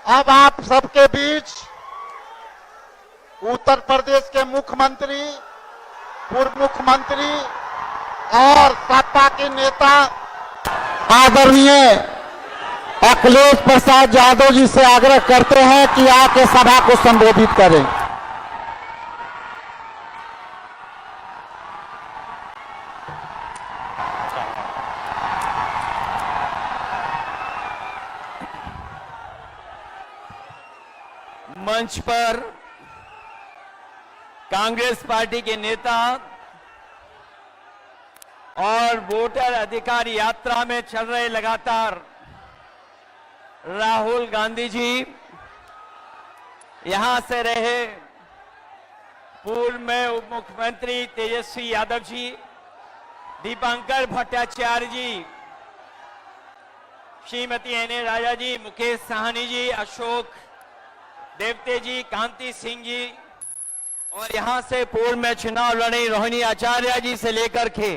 अब आप सबके बीच उत्तर प्रदेश के मुख्यमंत्री, पूर्व मुख्यमंत्री और सपा के नेता आदरणीय अखिलेश प्रसाद यादव जी से आग्रह करते हैं कि आके सभा को संबोधित करें। मंच पर कांग्रेस पार्टी के नेता और वोटर अधिकार यात्रा में चल रहे लगातार राहुल गांधी जी, यहां से रहे पूर्व में उप मुख्यमंत्री तेजस्वी यादव जी, दीपांकर भट्टाचार्य जी, श्रीमती एन राजा जी, मुकेश साहनी जी, अशोक देवते जी, कांति सिंह जी और यहां से पूर्व में चुनाव लड़ी रोहिणी आचार्य जी से लेकर के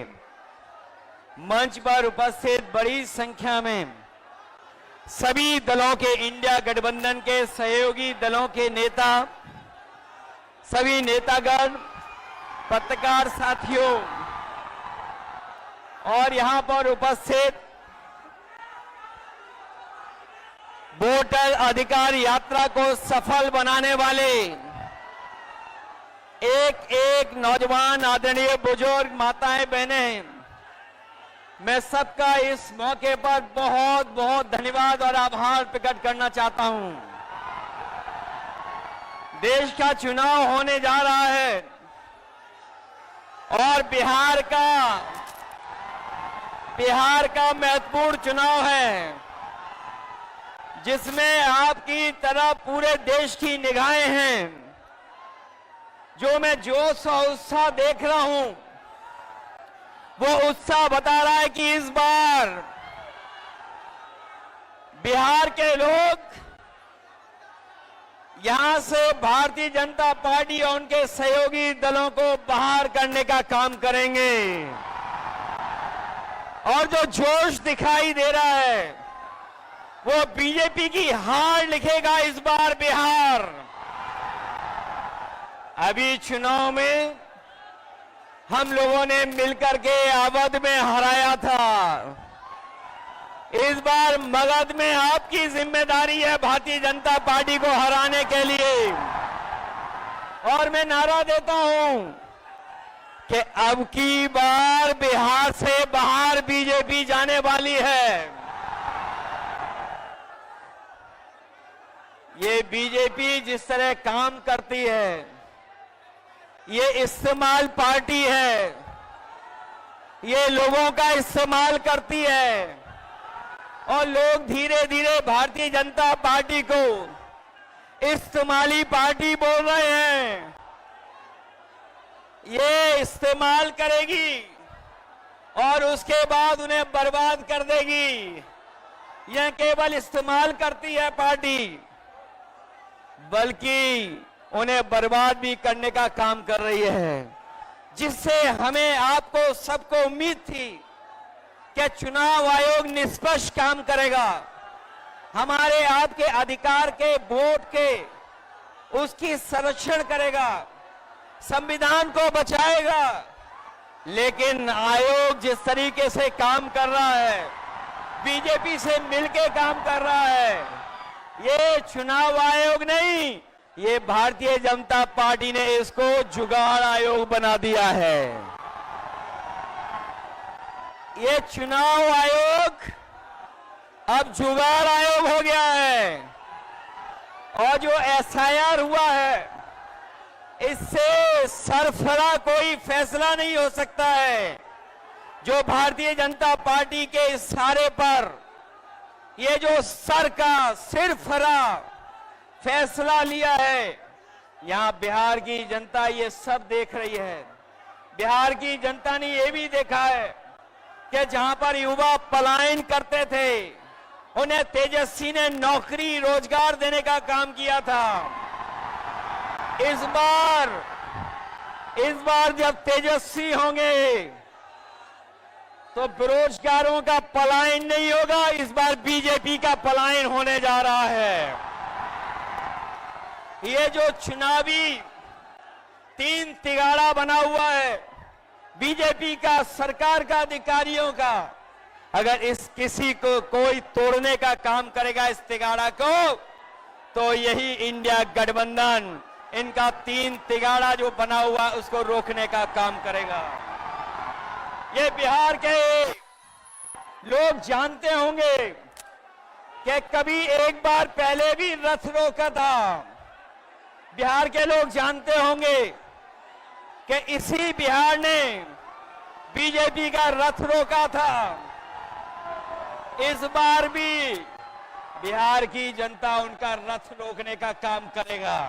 मंच पर उपस्थित बड़ी संख्या में सभी दलों के, इंडिया गठबंधन के सहयोगी दलों के नेता, सभी नेतागण, पत्रकार साथियों और यहां पर उपस्थित वोटर अधिकार यात्रा को सफल बनाने वाले एक एक नौजवान, आदरणीय बुजुर्ग, माताएं, बहनें, मैं सबका इस मौके पर बहुत बहुत धन्यवाद और आभार प्रकट करना चाहता हूं। देश का चुनाव होने जा रहा है और बिहार का महत्वपूर्ण चुनाव है, जिसमें आपकी तरह पूरे देश की निगाहें हैं। जो मैं जोश और उत्साह देख रहा हूं, वो उत्साह बता रहा है कि इस बार बिहार के लोग यहां से भारतीय जनता पार्टी और उनके सहयोगी दलों को बाहर करने का काम करेंगे। और जो जोश दिखाई दे रहा है वो बीजेपी की हार लिखेगा इस बार बिहार। अभी चुनाव में हम लोगों ने मिलकर के अवध में हराया था। इस बार मगध में आपकी जिम्मेदारी है भारतीय जनता पार्टी को हराने के लिए। और मैं नारा देता हूं कि अब की बार बिहार से बाहर बीजेपी जाने वाली है। ये बीजेपी जिस तरह काम करती है, ये इस्तेमाल पार्टी है, ये लोगों का इस्तेमाल करती है और लोग धीरे धीरे भारतीय जनता पार्टी को इस्तेमाली पार्टी बोल रहे हैं। ये इस्तेमाल करेगी और उसके बाद उन्हें बर्बाद कर देगी। यह केवल इस्तेमाल करती है पार्टी, बल्कि उन्हें बर्बाद भी करने का काम कर रही है, जिससे हमें, आपको, सबको उम्मीद थी कि चुनाव आयोग निष्पक्ष काम करेगा, हमारे आपके अधिकार के, वोट के, उसकी संरक्षण करेगा, संविधान को बचाएगा। लेकिन आयोग जिस तरीके से काम कर रहा है, बीजेपी से मिलकर काम कर रहा है, ये चुनाव आयोग नहीं, ये भारतीय जनता पार्टी ने इसको जुगाड़ आयोग बना दिया है। ये चुनाव आयोग अब जुगाड़ आयोग हो गया है। और जो एसआईआर हुआ है, इससे सरफरा कोई फैसला नहीं हो सकता है। जो भारतीय जनता पार्टी के इशारे पर ये जो सिरफरा फैसला लिया है, यहां बिहार की जनता ये सब देख रही है। बिहार की जनता ने ये भी देखा है कि जहां पर युवा पलायन करते थे, उन्हें तेजस्वी ने नौकरी, रोजगार देने का काम किया था। इस बार जब तेजस्वी होंगे तो बेरोजगारों का पलायन नहीं होगा, इस बार बीजेपी का पलायन होने जा रहा है। ये जो चुनावी तीन तिगाड़ा बना हुआ है बीजेपी का, सरकार का, अधिकारियों का, अगर इस किसी को कोई तोड़ने का काम करेगा इस तिगाड़ा को, तो यही इंडिया गठबंधन इनका तीन तिगाड़ा जो बना हुआ उसको रोकने का काम करेगा। ये बिहार के लोग जानते होंगे कि कभी एक बार पहले भी रथ रोका था। बिहार के लोग जानते होंगे कि इसी बिहार ने बीजेपी का रथ रोका था। इस बार भी बिहार की जनता उनका रथ रोकने का काम करेगा।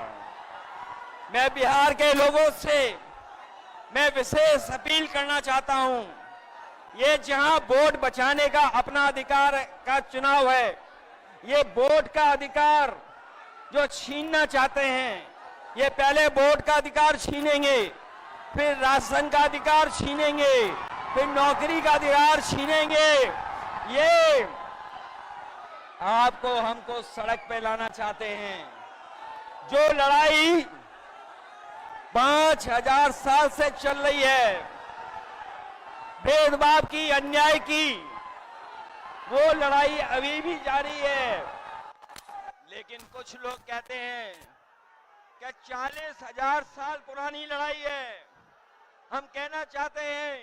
मैं बिहार के लोगों से मैं विशेष अपील करना चाहता हूं, ये जहां वोट बचाने का अपना अधिकार का चुनाव है, ये वोट का अधिकार जो छीनना चाहते हैं, ये पहले वोट का अधिकार छीनेंगे, फिर राशन का अधिकार छीनेंगे, फिर नौकरी का अधिकार छीनेंगे। ये आपको हमको सड़क पे लाना चाहते हैं। जो लड़ाई 5000 साल से चल रही है, भेदभाव की, अन्याय की, वो लड़ाई अभी भी जारी है। लेकिन कुछ लोग कहते हैं कि 40,000 साल पुरानी लड़ाई है। हम कहना चाहते हैं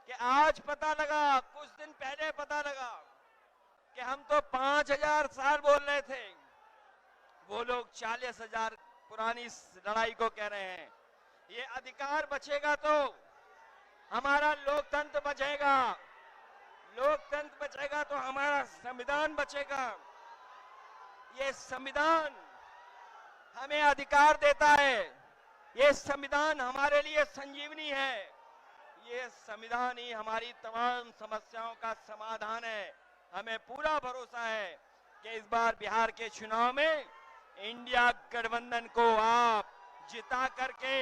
कि आज पता लगा, कुछ दिन पहले पता लगा कि हम तो 5000 साल बोल रहे थे, वो लोग 40,000 पुरानी लड़ाई को कह रहे हैं। ये अधिकार बचेगा तो हमारा लोकतंत्र बचेगा, लोकतंत्र बचेगा तो हमारा संविधान बचेगा। ये संविधान हमें अधिकार देता है, ये संविधान हमारे लिए संजीवनी है, ये संविधान ही हमारी तमाम समस्याओं का समाधान है। हमें पूरा भरोसा है कि इस बार बिहार के चुनाव में इंडिया गठबंधन को आप जिता करके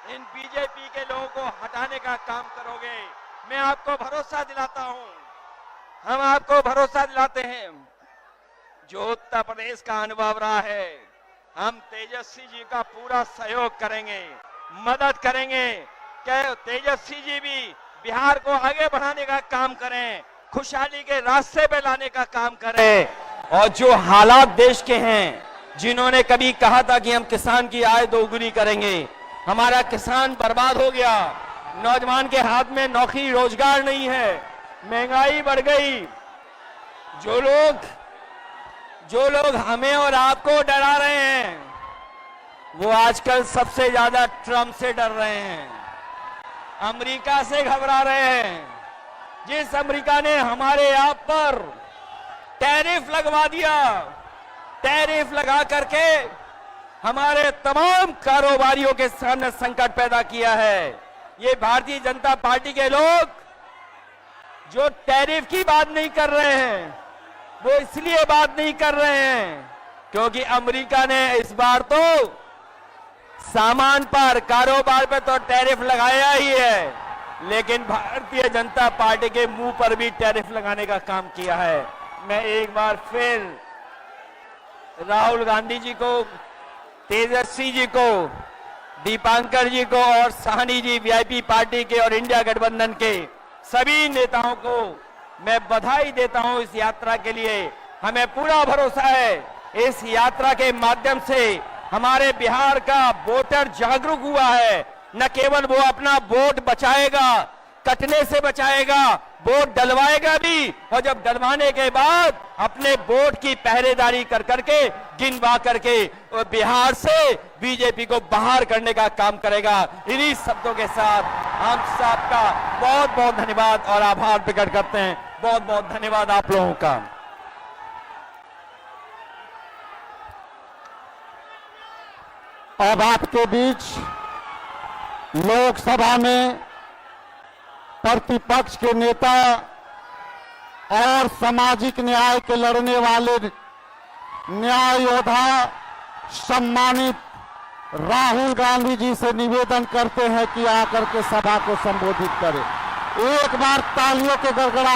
इन बीजेपी के लोगों को हटाने का काम करोगे। मैं आपको भरोसा दिलाता हूं, हम आपको भरोसा दिलाते हैं। जो उत्तर प्रदेश का अनुभव रहा है, हम तेजस्वी जी का पूरा सहयोग करेंगे, मदद करेंगे कि तेजस्वी जी भी बिहार को आगे बढ़ाने का काम करें, खुशहाली के रास्ते पे लाने का काम करें। और जो हालात देश के हैं, जिन्होंने कभी कहा था कि हम किसान की आय दोगुनी करेंगे, हमारा किसान बर्बाद हो गया, नौजवान के हाथ में नौकरी रोजगार नहीं है, महंगाई बढ़ गई। जो लोग हमें और आपको डरा रहे हैं, वो आजकल सबसे ज्यादा ट्रंप से डर रहे हैं, अमेरिका से घबरा रहे हैं। जिस अमेरिका ने हमारे आप पर टैरिफ लगवा दिया, टैरिफ लगा करके हमारे तमाम कारोबारियों के सामने संकट पैदा किया है। ये भारतीय जनता पार्टी के लोग जो टैरिफ की बात नहीं कर रहे हैं, वो इसलिए बात नहीं कर रहे हैं क्योंकि अमेरिका ने इस बार तो सामान पर, कारोबार पर तो टैरिफ लगाया ही है, लेकिन भारतीय जनता पार्टी के मुंह पर भी टैरिफ लगाने का काम किया है। मैं एक बार फिर राहुल गांधी जी को, तेजस्वी जी को, दीपांकर जी को और साहनी जी, वीआईपी पार्टी के और इंडिया गठबंधन के सभी नेताओं को मैं बधाई देता हूं इस यात्रा के लिए। हमें पूरा भरोसा है इस यात्रा के माध्यम से हमारे बिहार का वोटर जागरूक हुआ है। न केवल वो अपना वोट बचाएगा, कटने से बचाएगा, वोट डलवाएगा भी, और जब डलवाने के बाद अपने वोट की पहरेदारी कर करके, गिनवा करके बिहार से बीजेपी को बाहर करने का काम करेगा। इन्हीं शब्दों के साथ हम सबका बहुत बहुत धन्यवाद और आभार प्रकट करते हैं। बहुत बहुत धन्यवाद आप लोगों का। अब आपके बीच लोकसभा में प्रतिपक्ष के नेता और सामाजिक न्याय के लड़ने वाले न्याय योद्धा सम्मानित राहुल गांधी जी से निवेदन करते हैं कि आकर के सभा को संबोधित करें। एक बार तालियों के गड़गड़ा